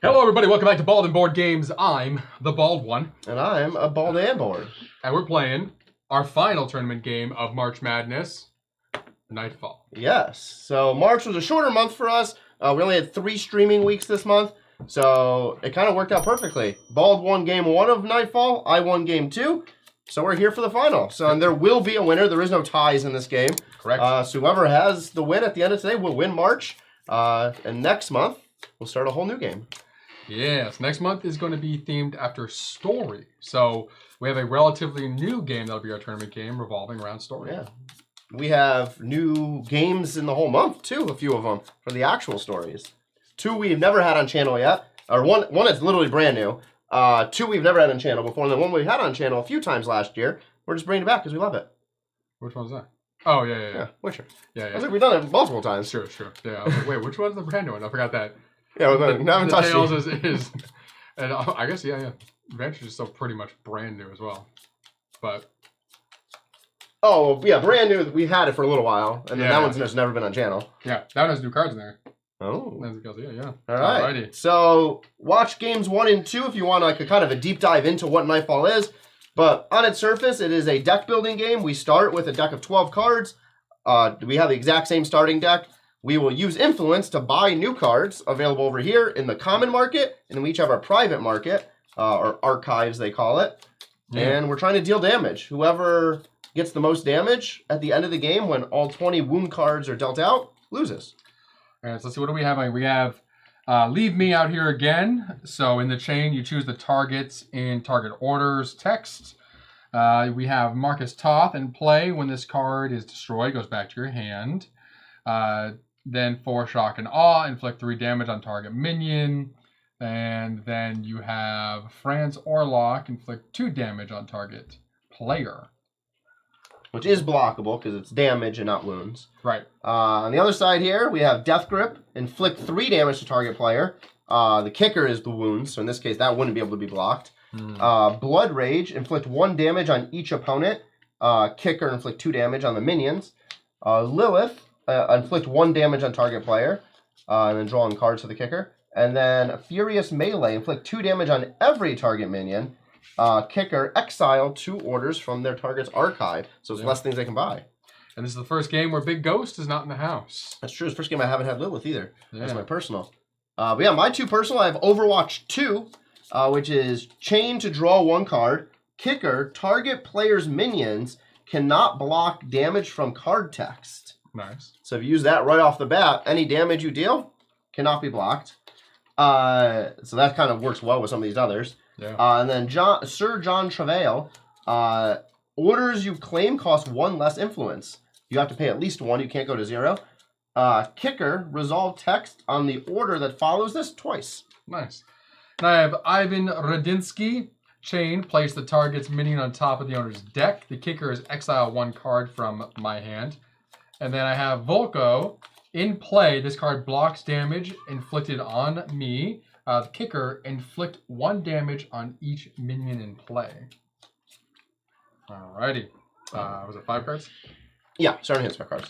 Hello, everybody. Welcome back to Bald and Board Games. I'm the Bald One. And I'm a Bald and Board. And we're playing our final tournament game of March Madness, Nightfall. Yes. So March was a shorter month for us. We only had 3 streaming weeks this month. So it kind of worked out perfectly. Bald won game 1 of Nightfall. I won game 2. So we're here for the final. So and there will be a winner. There is no ties in this game. Correct. So whoever has the win at the end of today will win March. And next month, we'll start a whole new game. Yes, next month is going to be themed after story. So we have a relatively new game that'll be our tournament game revolving around story. Yeah. We have new games in the whole month, too, a few of them, for the actual stories. 2 we've never had on channel yet. Or one that's literally brand new. 2 we've never had on channel before. And then 1 we had on channel a few times last year. We're just bringing it back because we love it. Which one's that? Oh, yeah. Witcher. Yeah. I was like, we've done it multiple times. Sure. Yeah, I was like, wait, which one's the brand new one? I forgot that. Yeah, we haven't touched Tales it. is and I guess, yeah. Adventure is still pretty much brand new as well. But Oh, yeah, brand new. We had it for a little while. And then Yeah. that one's just never been on channel. yeah, that one has new cards in there. Oh. Yeah. All right. Alrighty. So watch games 1 and 2 if you want like a kind of a deep dive into what Nightfall is. But on its surface, it is a deck building game. We start with a deck of 12 cards. We have the exact same starting deck. We will use influence to buy new cards available over here in the common market, and we each have our private market, or archives they call it. Yeah. And we're trying to deal damage. Whoever gets the most damage at the end of the game when all 20 wound cards are dealt out loses. All right, so let's see, what do we have? We have Leave Me out here again. So in the chain, you choose the targets in target orders text. We have Marcus Toth in play. When this card is destroyed, goes back to your hand. Then for Shock and Awe, inflict 3 damage on target minion. And then you have Franz Orlock, inflict 2 damage on target player. Which is blockable because it's damage and not wounds. Right. On the other side here, we have Death Grip, inflict 3 damage to target player. The kicker is the wounds, so in this case, that wouldn't be able to be blocked. Blood Rage, inflict 1 damage on each opponent. Kicker, inflict 2 damage on the minions. Lilith, inflict 1 damage on target player, and then drawing cards for the kicker. And then Furious Melee, inflict 2 damage on every target minion. Kicker, exile 2 orders from their target's archive, so it's less things they can buy. And this is the first game where Big Ghost is not in the house. That's true. It's the first game I haven't had Lilith either. Yeah. That's my personal. But yeah, my 2 personal, I have Overwatch 2, which is chain to draw 1 card. Kicker, target player's minions cannot block damage from card text. Nice. So if you use that right off the bat, any damage you deal cannot be blocked. So that kind of works well with some of these others. Yeah. And then Sir John Travail, orders you claim cost 1 less influence. You have to pay at least 1. You can't go to 0. Kicker, resolve text on the order that follows this twice. Nice. And I have Ivan Radinsky. Chain, place the target's minion on top of the owner's deck. The kicker is exile 1 card from my hand. And then I have Volko. In play, this card blocks damage inflicted on me. The kicker, inflict 1 damage on each minion in play. Alrighty. Was it 5 cards? Yeah, starting hand spec cards.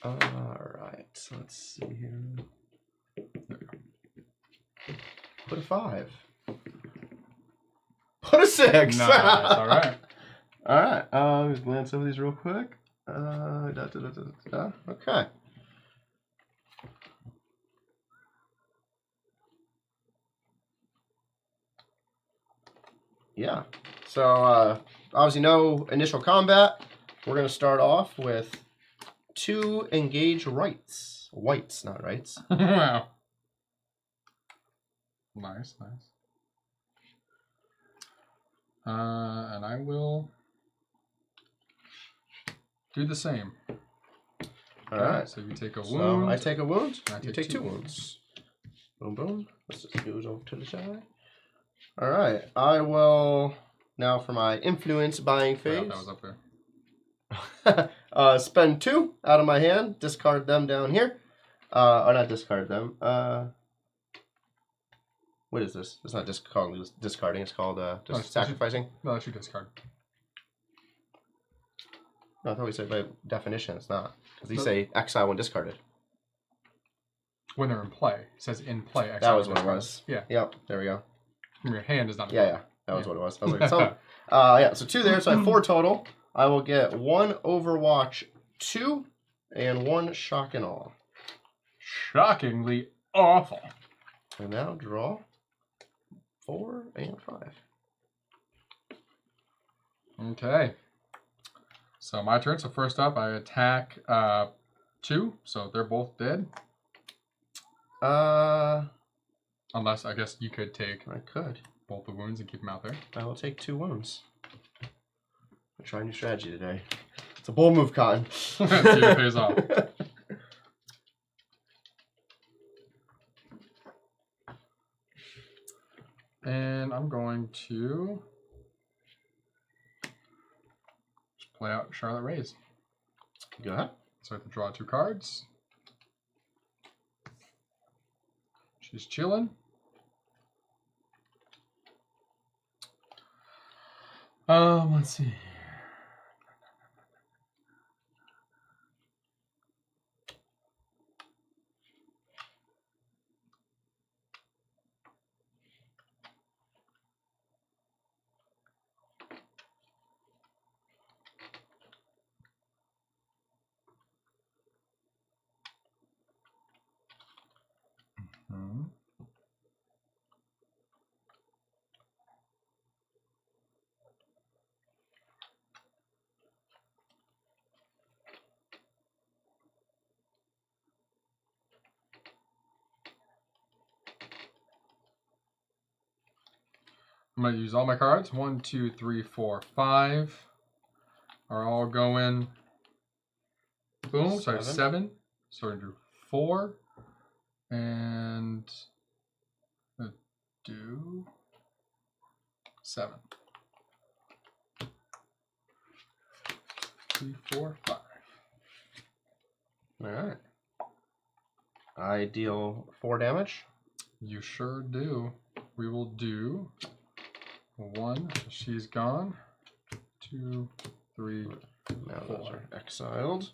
Alright, so let's see here. Put a 5. Put a 6. Nice, alright. Alright, let's glance over these real quick. Okay. Yeah. So, obviously no initial combat. We're going to start off with 2 engage rights. Whites, not rights. Wow. Nice. And I will do the same. All right. So you take a wound. So I take a wound. I You take 2 wounds. Boom, boom. Let's just move over to the side. All right. I will now for my influence buying phase. That was up there. Spend 2 out of my hand. Discard them down here. Or not discard them. What is this? It's not discarding. It's called just sacrificing. No, that's your discard. No, I thought we said by definition it's not. Because these say exile when discarded. when they're in play. It says in play. That was what it was. Yeah. Yep. There we go. From your hand is not. Yeah. That was what it was. I was like, so, yeah. So 2 there. So I have 4 total. I will get 1 Overwatch 2 and 1 Shock and Awe. Shockingly awful. And now draw 4 and 5. Okay. So my turn. So first up, I attack 2. So they're both dead. Unless I guess you could take. I could. Both the wounds and keep them out there. I will take 2 wounds. I'm trying new strategy today. It's a bold move, Cotton. See if it pays off. And I'm going to just play out Charlotte Rays. Go ahead. So I have to draw 2 cards. She's chilling. Let's see. I'm going to use all my cards. 1, 2, 3, 4, 5 are all going. Boom. So I have 7. So I'm going to do 4. And do 7. 3, 4, 5. All right. I deal 4 damage. You sure do. We will do 1. She's gone. 2, 3, Now 4. those are exiled.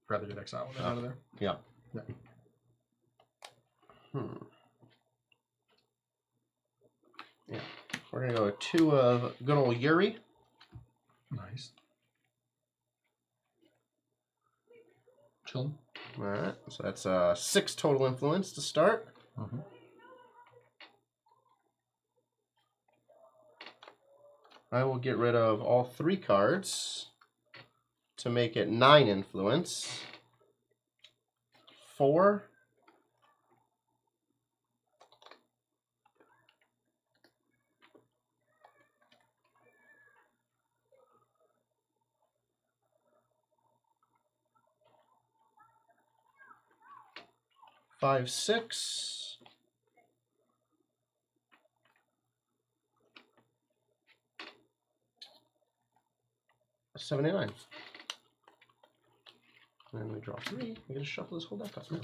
Rather get exiled out of there. Yeah. Yeah. Yeah. We're going to go with 2 of good old Yuri. Nice. Chilling. All right. So that's 6 total influence to start. I will get rid of all 3 cards to make it 9 influence. 4. 5, 6. 7 and 9. And then we draw 3. We're going to shuffle this whole deck up now.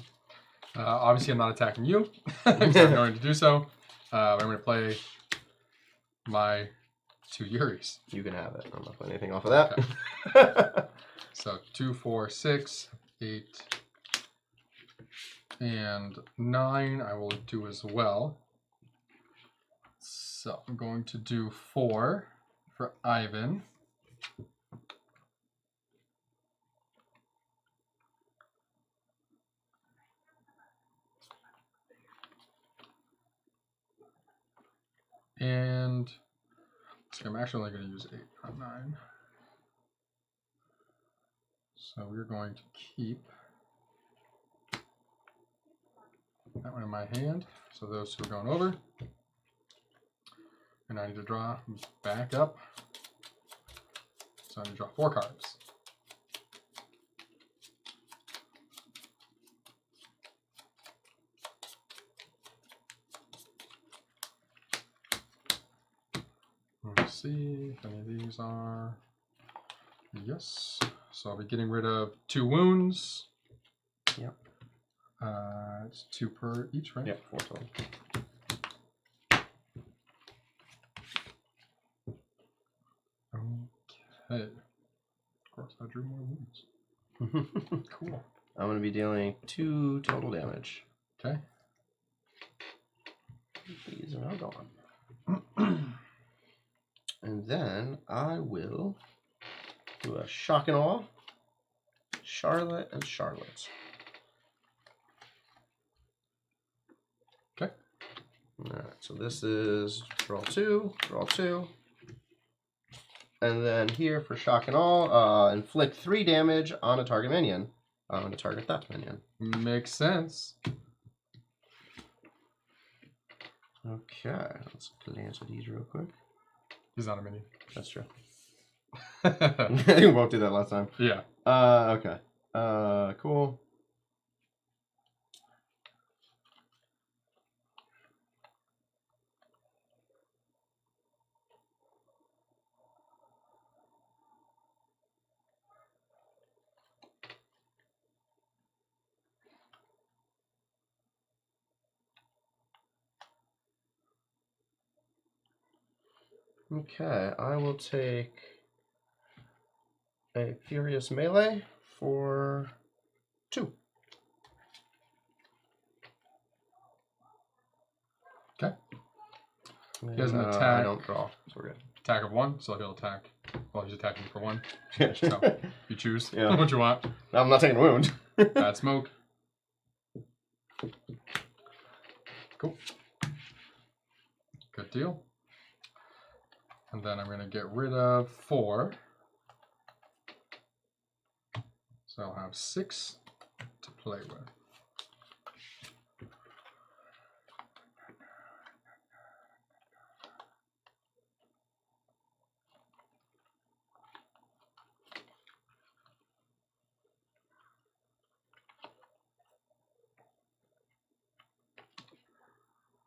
Obviously, I'm not attacking you. I'm going to do so. I'm going to play my 2 Yuris. You can have it. I'm not playing anything off of that. Okay. So 2, 4, 6, 8, and 9 I will do as well. So I'm going to do 4 for Ivan. And so I'm actually only going to use 8, not 9. So we're going to keep that one in my hand. So those 2 are going over. And I need to draw back up. So I need to draw 4 cards. Let's see if any of these are. Yes. So I'll be getting rid of 2 wounds. Yep. It's 2 per each, right? Yep, 4 total. Hey. Of course, I drew more wounds. Cool. I'm going to be dealing 2 total damage. Okay. These are all gone. And then I will do a shock and awe. Charlotte and Charlotte. Okay. Alright, so this is draw 2, draw 2. And then here for shock and awe, inflict 3 damage on a target minion. On a target that minion. Makes sense. Okay, let's glance at these real quick. He's not a minion. That's true. You won't do that last time. Yeah. Okay. Cool. Okay, I will take a Furious Melee for 2. Okay. And, He has an I attack. don't draw, so we're good. Attack of 1, so he'll attack. Well, he's attacking for 1. Yeah. So you choose Yeah. what you want. I'm not taking a wound. Bad smoke. Cool. Good deal. And then I'm going to get rid of 4. So I'll have 6 to play with.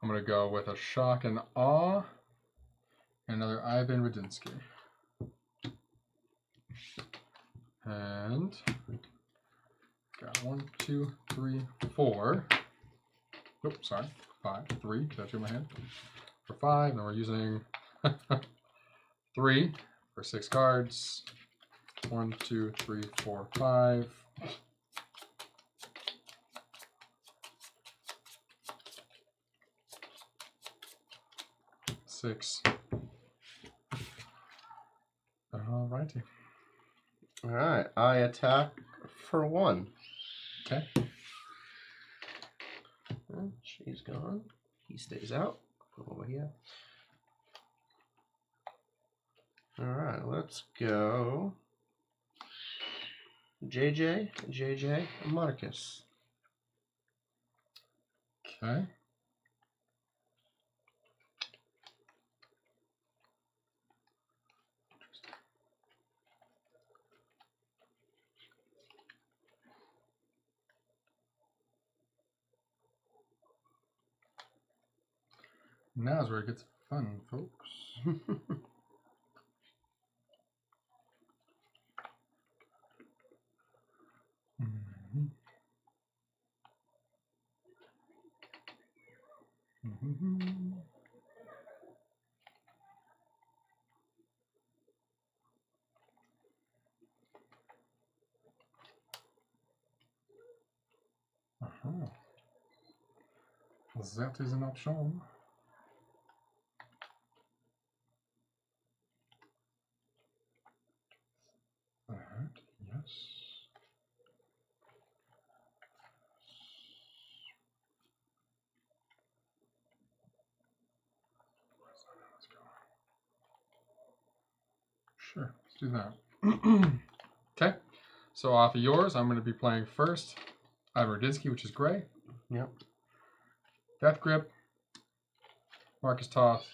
I'm going to go with a shock and awe. And another Ivan Radinsky. And got 1, 2, 3, 4. Oops, sorry. 5, 3, because I drew my hand. For 5, and we're using 3 for 6 cards. 1, 2, 3, 4, 5. Six. Alrighty. Alright, I attack for 1. Okay. And she's gone. He stays out. Over here. Alright, let's go. JJ, and Marcus. Okay. Now's where it gets fun, folks. Mm-hmm. Mm-hmm. Uh-huh. That is an option. Alright, yes. Let's go. Sure, let's do that. Okay, so off of yours, I'm going to be playing first Ivan Radinsky, which is gray. Yep. Death Grip, Marcus Toth,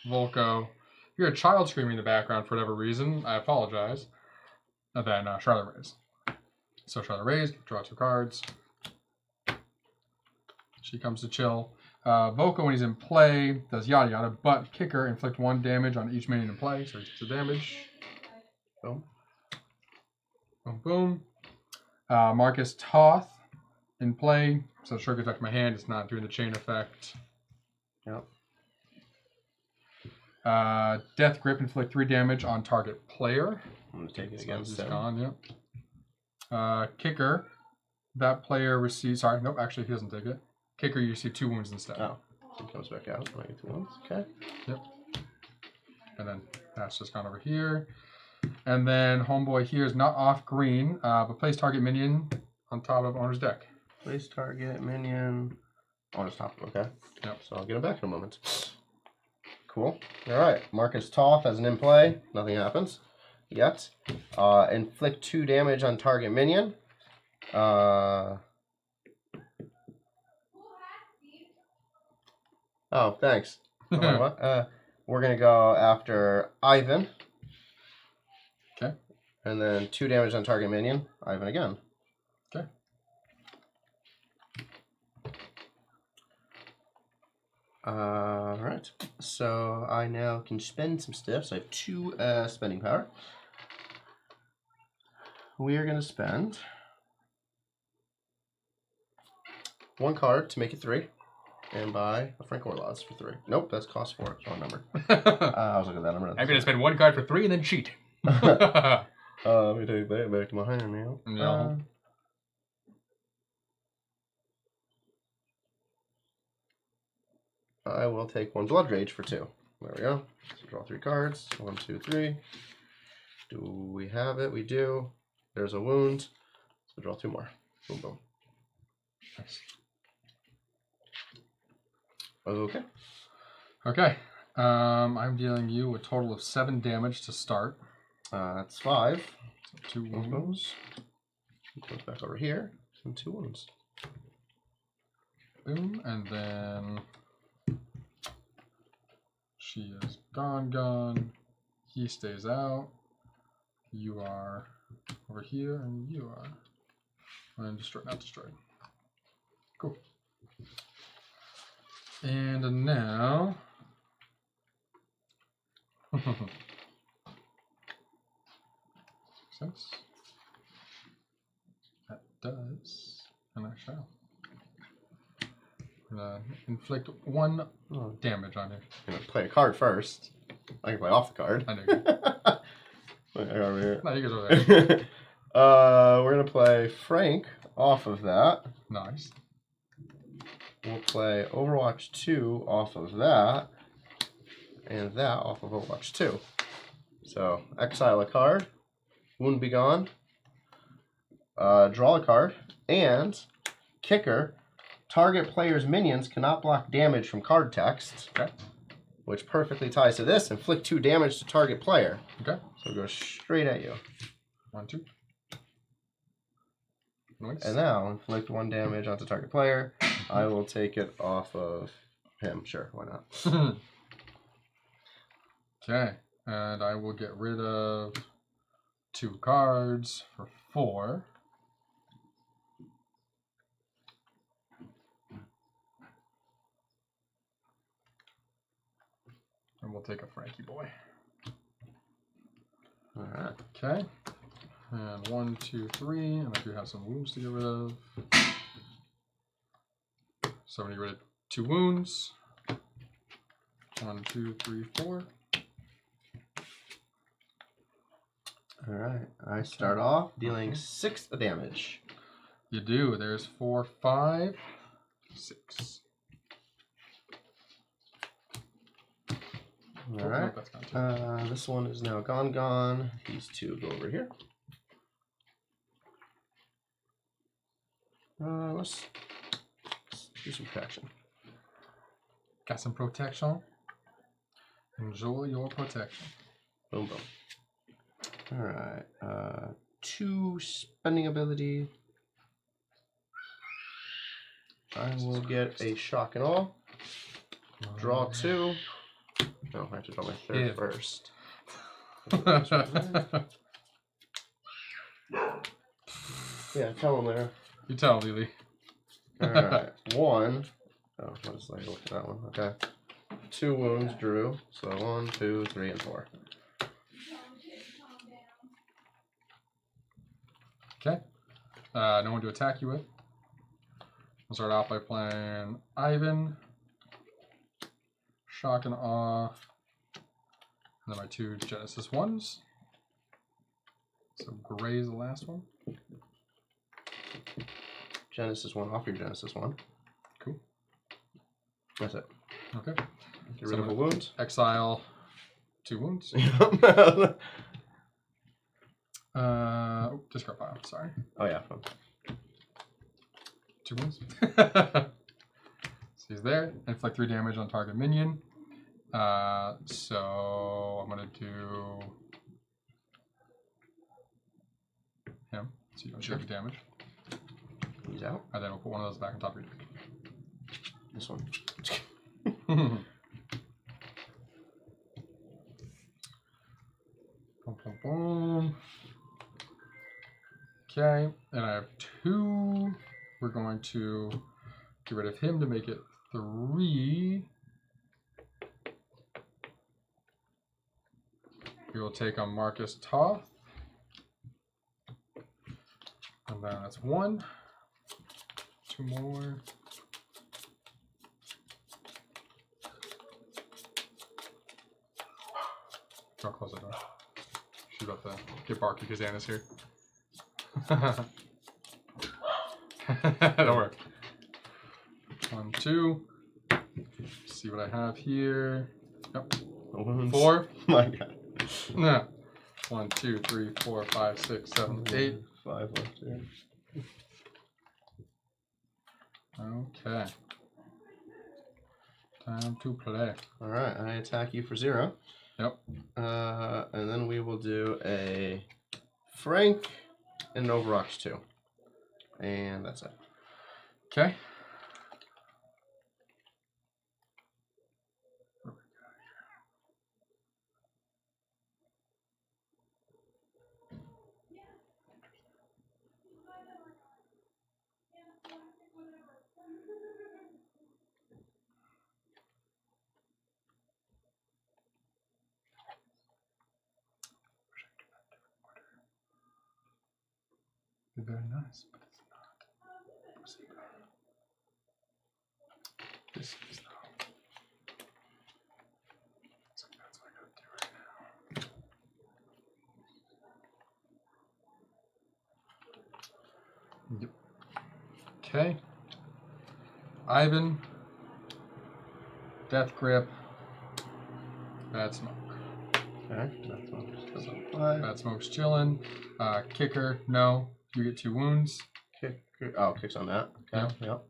Volko. If you're a child screaming in the background for whatever reason, I apologize. And then Charlotte Rays. So Charlotte Rays, draw 2 cards. She comes to chill. Volko, when he's in play, does yada yada, but Kicker, inflict 1 damage on each minion in play, so he takes the damage. Boom. Boom, boom. Marcus Toth, in play, so the trigger affect my hand, it's not doing the chain effect. Yep. Death Grip, inflict 3 damage on target player. I'm going to take it So against he's him. gone, yep. Kicker. That player receives... Sorry, nope, actually he doesn't take it. Kicker, you receive 2 wounds instead. Oh, he comes back out. I get 2 wounds. Okay. Yep. And then that's just gone over here. And then homeboy here is not off green, but plays target minion on top of owner's deck. Place target minion on his top. Okay. Yep. So I'll get him back in a moment. Cool. All right. Marcus Toth as an in play. Nothing happens yet. Inflict 2 damage on target minion. Oh, thanks. What? We're gonna go after Ivan. Okay. And then 2 damage on target minion. Ivan again. Okay. Alright. So I now can spend some stuff. So I have 2 spending power. We are gonna spend 1 card to make it 3. And buy a Frank Orloz for 3. Nope, that's cost 4. Wrong number. I was looking at that number. I'm going to spend 1 card for 3 and then cheat. Let me take that back to my hand now. Yeah. I will take 1 Blood Rage for 2. There we go. So draw 3 cards. 1, 2, 3. Do we have it? We do. There's a wound. So draw 2 more. Boom, boom. Nice. Okay. Okay. I'm dealing you a total of 7 damage to start. That's 5. So 2 wounds. He comes back over here. And 2 wounds. Boom. And then she is gone. He stays out. You are over here, and you are. And destroyed, not destroyed. Cool. And now. Sense. That does. And I shall. I'm gonna inflict 1 damage on you. I'm gonna play a card first. I can play off the card. I know you can. Over here. No, you guys over there. We're gonna play Frank off of that. Nice. We'll play Overwatch 2 off of that, and that off of Overwatch 2. So exile a card, wound be gone, draw a card, and kicker. Target player's minions cannot block damage from card text. Okay. Which perfectly ties to this. Inflict 2 damage to target player. Okay. So go straight at you. 1, 2. Nice. And now inflict 1 damage onto target player. I will take it off of him. Sure, why not? Okay. And I will get rid of 2 cards for 4. And we'll take a Frankie boy. Alright. Okay. And 1, 2, 3. And I do have some wounds to get rid of. So I'm going to get rid of 2 wounds. 1, 2, 3, 4. Alright. I start off dealing 6 damage. You do. There's 4, 5, 6. Alright. That's gone too. This one is now gone. These 2 go over here. Let's do some protection. Got some protection. Enjoy your protection. Boom, boom. Alright. 2 spending ability. I will get a shock and awe. Draw 2. No, I have to draw my 3rd first. Yeah, tell him there. You tell, Lily. Alright. 1. Oh, what is that? Look at that one. Okay. 2 wounds drew. So 1, 2, 3, and 4. Okay. No one to attack you with. We'll start off by playing Ivan. Shock and Awe. And then my 2 Genesis 1s. So gray is the last one. Genesis 1 off your Genesis 1. Cool. That's it. Okay. Get rid of a wound. Exile 2 wounds. Discard pile. Sorry. Oh yeah. 2 wounds. So he's there. Inflict 3 damage on target minion. So I'm gonna do him. So you don't take damage. He's out. And then we'll put one of those back on top of your deck. This one. Boom, boom, boom. Okay, and I have 2. We're going to get rid of him to make it 3. We will take on Marcus Toth. And then that's 1. 2 more. Don't close the door. She's about to get barky because Anna's here. Don't worry. 1, 2. See what I have here. Yep. 4. My God. No. 1, 2, 3, 4, 5, 6, 7, 8. 5 left here. Okay. Time to play. All right, I attack you for 0. Yep. And then we will do a Frank and an Overwatch 2. And that's it. Okay. Be very nice, but it's not. This is though. So that's what I gotta do right now. Yep. Okay. Ivan. Death Grip. Bad Smoke. Okay, that's one. Bad Smoke's chilling. Kicker, no. You get 2 wounds. Kicks on that. Okay, yep.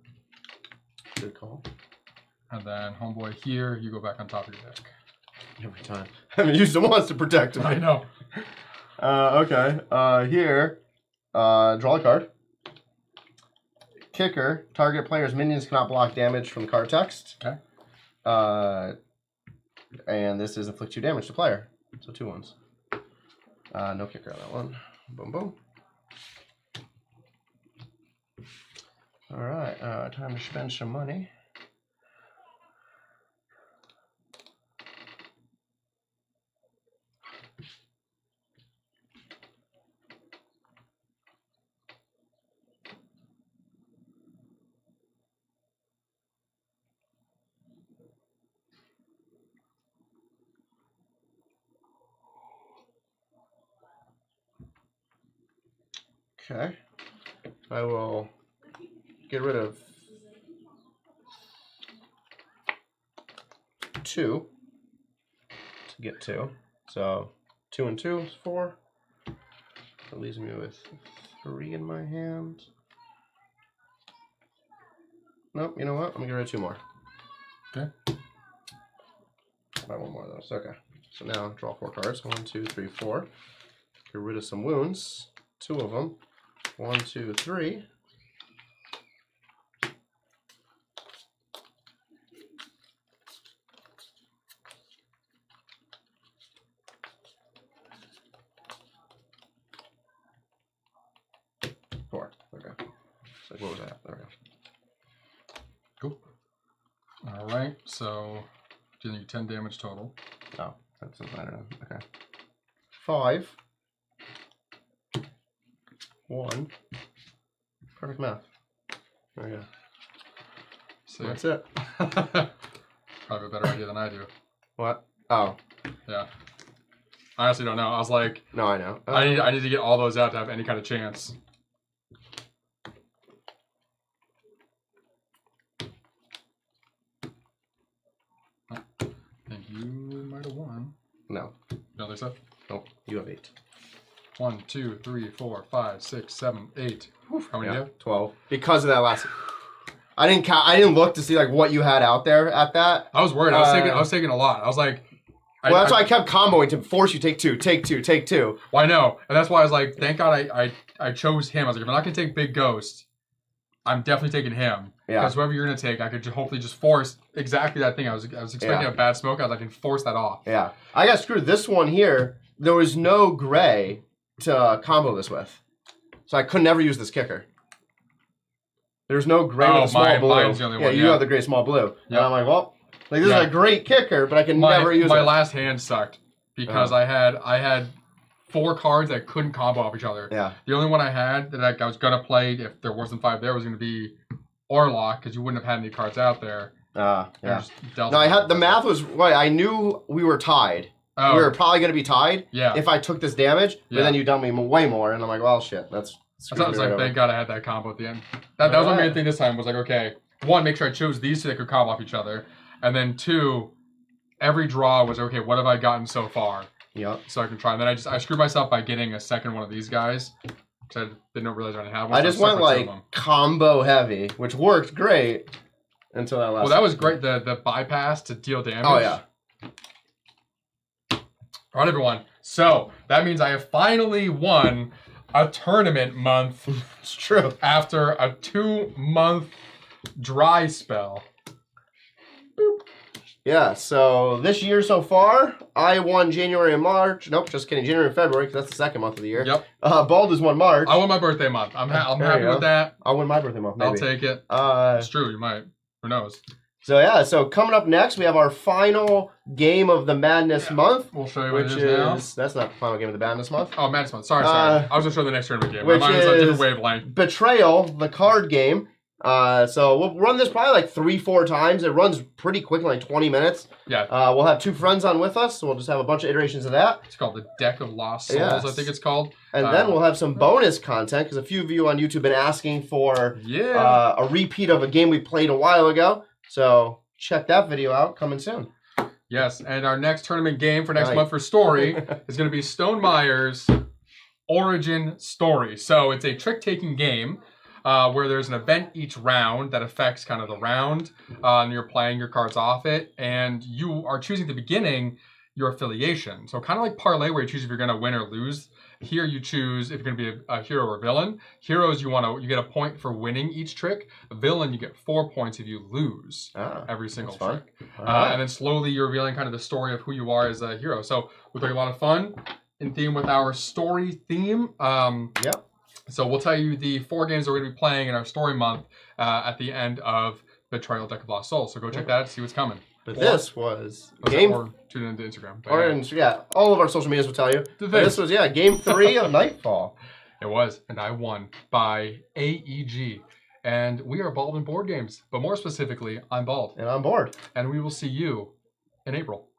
Good call. And then Homeboy here, you go back on top of your deck. Every time. I haven't used them once to protect him. I know. Okay. Here, draw a card. Kicker, target player's minions cannot block damage from the card text. Okay. And this is inflict 2 damage to player. So 2 wounds. No kicker on that one. Boom, boom. Alright, time to spend some money. Okay. I will get rid of 2 to get 2. So 2 and 2 is 4. That leaves me with 3 in my hand. Nope, you know what? I'm gonna get rid of 2 more. Okay. Buy 1 more of those. Okay. So now draw 4 cards. 1, 2, 3, 4. Get rid of some wounds. 2 of them. 1, 2, 3. So what was that? There we go. Cool. All right. So dealing you 10 damage total. Oh, that's a matter. Okay. 5. 1. Perfect math. There we go. See? That's it. Probably a better idea than I do. What? Oh. Yeah. I honestly don't know. I was like, No, I know. I need to get all those out to have any kind of chance. I think you might have won. No. No, there's a. Nope. You have 8. 1, 2, 3, 4, 5, 6, 7, 8. How many do you have? 12. Because of that last. I didn't count. I didn't look to see like what you had out there at that. I was worried. I was taking a lot. I was like. Well, that's why I kept comboing to force you take 2, take 2, take 2. Well, I know, and that's why I was like, thank God I chose him. I was like, if I'm not gonna take Big Ghost, I'm definitely taking him. Yeah. Because whoever you're gonna take, I could hopefully just force exactly that thing. I was expecting a bad smoke. I was like, I can force that off. Yeah. I got screwed. This one here, there was no gray to combo this with, so I could never use this kicker. There's no gray with a small blue. Mine's the only one. You have the gray small blue. Yep. And I'm like, well, like this is a great kicker, but I can never use it. My last hand sucked because I had 4 cards that couldn't combo off each other. Yeah. The only one I had that I was gonna play if there wasn't 5 there was gonna be Orlock, because you wouldn't have had any cards out there. Yeah. No, I had the math was right. I knew we were tied. Oh. We were probably going to be tied. Yeah. If I took this damage, but then you done me way more, and I'm like, well, shit. That's. I was like, thank God I had that combo at the end. That was my main thing this time. Was like, okay, 1, make sure I chose these so they could combo off each other, and then 2, every draw was okay. What have I gotten so far? Yep. So I can try. And then I screwed myself by getting a second one of these guys. I didn't realize I didn't have one. I just went like combo heavy, which worked great until that last. Well, that was great. The bypass to deal damage. Oh yeah. All right, everyone. So that means I have finally won a tournament month. It's true. After a 2-month dry spell. Boop. Yeah, so this year so far, I won January and March. Nope, just kidding. January and February, because that's the second month of the year. Yep. Bald has won March. I won my birthday month. I'm happy with that. I'll win my birthday month, maybe. I'll take it. It's true, you might. Who knows? So yeah, so coming up next, we have our final game of the Madness month. We'll show you what it is now. That's not the final game of the Madness month. Oh, Madness month. Sorry. I was going to show the next tournament game. Which Mine was a different wavelength. Betrayal, the card game. So we'll run this probably like 3-4 times. It runs pretty quick, like 20 minutes. Yeah. We'll have 2 friends on with us, so we'll just have a bunch of iterations of that. It's called the Deck of Lost Souls, I think it's called. And then we'll have some bonus content, because a few of you on YouTube have been asking for a repeat of a game we played a while ago. So check that video out, coming soon. Yes, and our next tournament game for next month for Story is going to be Stone Meyer's Origin Story. So it's a trick-taking game. Where there's an event each round that affects kind of the round, and you're playing your cards off it, and you are choosing at the beginning your affiliation. So kind of like Parlay, where you choose if you're going to win or lose. Here you choose if you're going to be a hero or villain. Heroes, you get a point for winning each trick. A villain, you get 4 points if you lose every single trick. And then slowly you're revealing kind of the story of who you are as a hero. So we're doing a lot of fun in theme with our story theme. Yep. So we'll tell you the 4 games that we're going to be playing in our story month at the end of Betrayal Deck of Lost Souls. So go check that out to see what's coming. But this was game. Or tune into Instagram. All of our social medias will tell you. This was game 3 of Nightfall. It was, and I won by AEG. And we are Bald in Board Games, but more specifically, I'm Bald. And I'm Bored. And we will see you in April.